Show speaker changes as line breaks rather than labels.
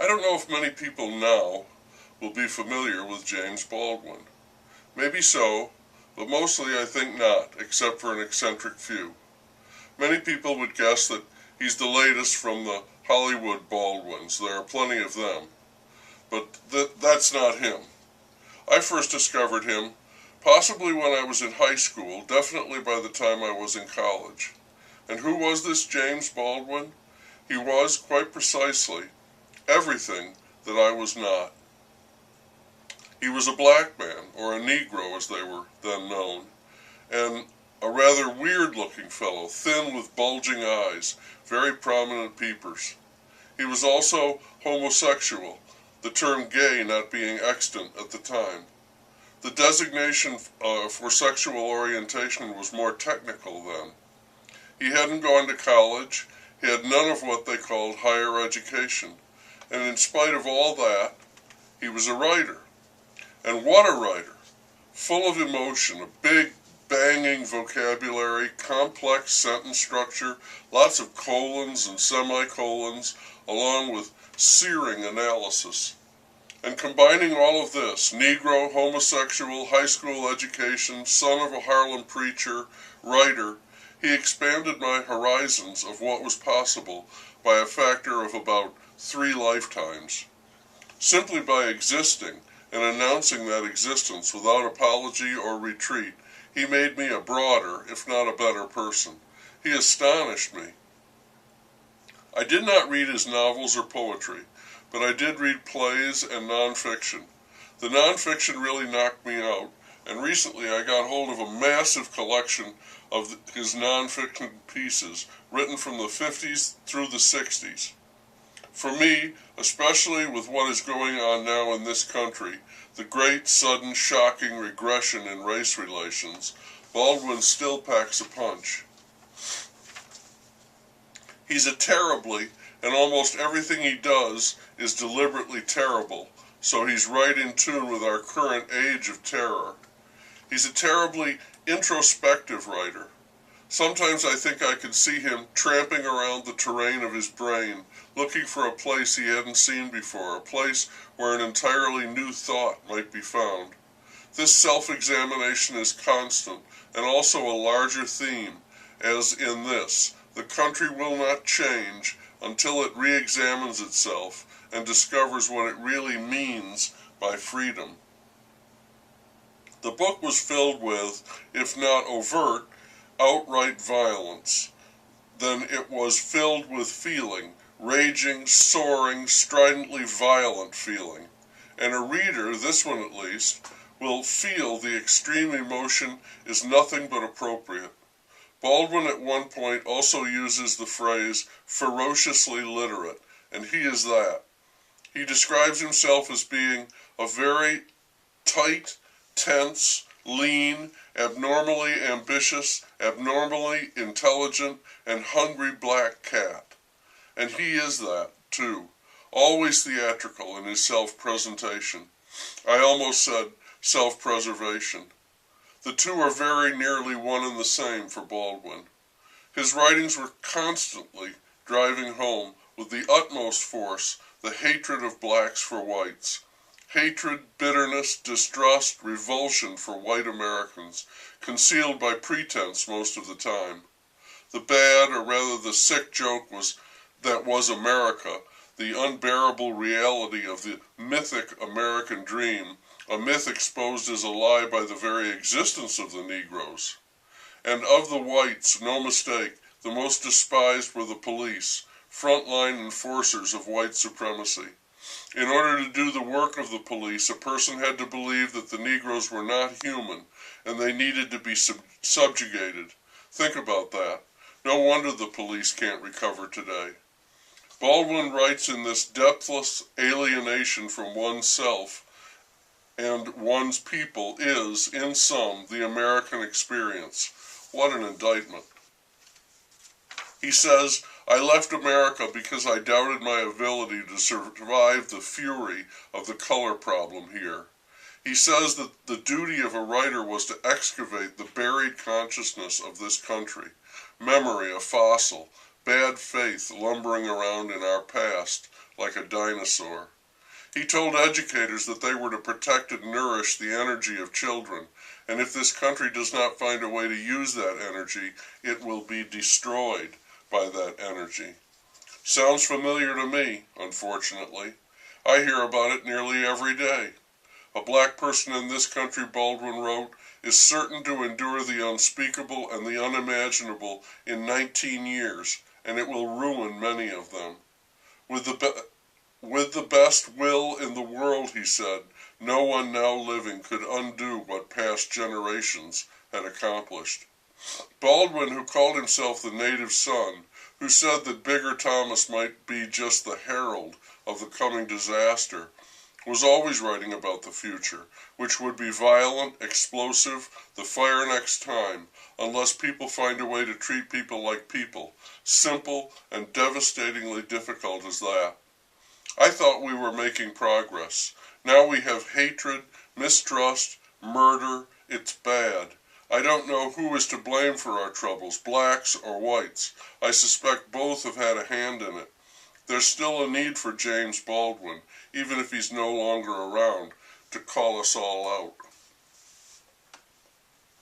I don't know if many people now will be familiar with James Baldwin. Maybe so, but mostly I think not, except for an eccentric few. Many people would guess that he's the latest from the Hollywood Baldwins. There are plenty of them. But that's not him. I first discovered him possibly when I was in high school, definitely by the time I was in college. And who was this James Baldwin? He was, quite precisely, everything that I was not. He was a black man, or a Negro as they were then known, and a rather weird-looking fellow, thin with bulging eyes, very prominent peepers. He was also homosexual, the term gay not being extant at the time. The designation for sexual orientation was more technical then. He hadn't gone to college, he had none of what they called higher education, and in spite of all that, he was a writer. And what a writer! Full of emotion, a big, banging vocabulary, complex sentence structure, lots of colons and semicolons, along with searing analysis. And combining all of this, Negro, homosexual, high school education, son of a Harlem preacher, writer, he expanded my horizons of what was possible by a factor of about 3 lifetimes. Simply by existing and announcing that existence without apology or retreat, he made me a broader, if not a better person. He astonished me. I did not read his novels or poetry, but I did read plays and nonfiction. The nonfiction really knocked me out, and recently I got hold of a massive collection of his nonfiction pieces, written from the 50s through the 60s. For me, especially with what is going on now in this country, the great, sudden, shocking regression in race relations, Baldwin still packs a punch. He's a terribly, and almost everything he does is deliberately terrible, so he's right in tune with our current age of terror. He's a terribly introspective writer. Sometimes I think I could see him tramping around the terrain of his brain, looking for a place he hadn't seen before, a place where an entirely new thought might be found. This self-examination is constant, and also a larger theme, as in this: the country will not change until it re-examines itself and discovers what it really means by freedom. The book was filled with, if not overt, outright violence. Then it was filled with feeling, raging, soaring, stridently violent feeling. And a reader, this one at least, will feel the extreme emotion is nothing but appropriate. Baldwin at one point also uses the phrase ferociously literate, and he is that. He describes himself as being a very tight, tense, lean, abnormally ambitious, abnormally intelligent, and hungry black cat. And he is that, too, always theatrical in his self-presentation. I almost said self-preservation. The two are very nearly one and the same for Baldwin. His writings were constantly driving home with the utmost force the hatred of blacks for whites. Hatred, bitterness, distrust, revulsion for white Americans, concealed by pretense most of the time. The bad, or rather the sick joke that was America, the unbearable reality of the mythic American dream, a myth exposed as a lie by the very existence of the Negroes. And of the whites, no mistake, the most despised were the police, frontline enforcers of white supremacy. In order to do the work of the police, a person had to believe that the Negroes were not human, and they needed to be subjugated. Think about that. No wonder the police can't recover today. Baldwin writes in this depthless alienation from oneself and one's people is, in sum, the American experience. What an indictment. He says, I left America because I doubted my ability to survive the fury of the color problem here. He says that the duty of a writer was to excavate the buried consciousness of this country, memory a fossil, bad faith lumbering around in our past, like a dinosaur. He told educators that they were to protect and nourish the energy of children, and if this country does not find a way to use that energy, it will be destroyed by that energy. Sounds familiar to me, unfortunately. I hear about it nearly every day. A black person in this country, Baldwin wrote, is certain to endure the unspeakable and the unimaginable in 19 years, and it will ruin many of them. With the best will in the world, he said, no one now living could undo what past generations had accomplished. Baldwin, who called himself the native son, who said that Bigger Thomas might be just the herald of the coming disaster, was always writing about the future, which would be violent, explosive, the fire next time, unless people find a way to treat people like people, simple and devastatingly difficult as that. I thought we were making progress. Now we have hatred, mistrust, murder. It's bad. I don't know who is to blame for our troubles, blacks or whites. I suspect both have had a hand in it. There's still a need for James Baldwin, even if he's no longer around, to call us all out.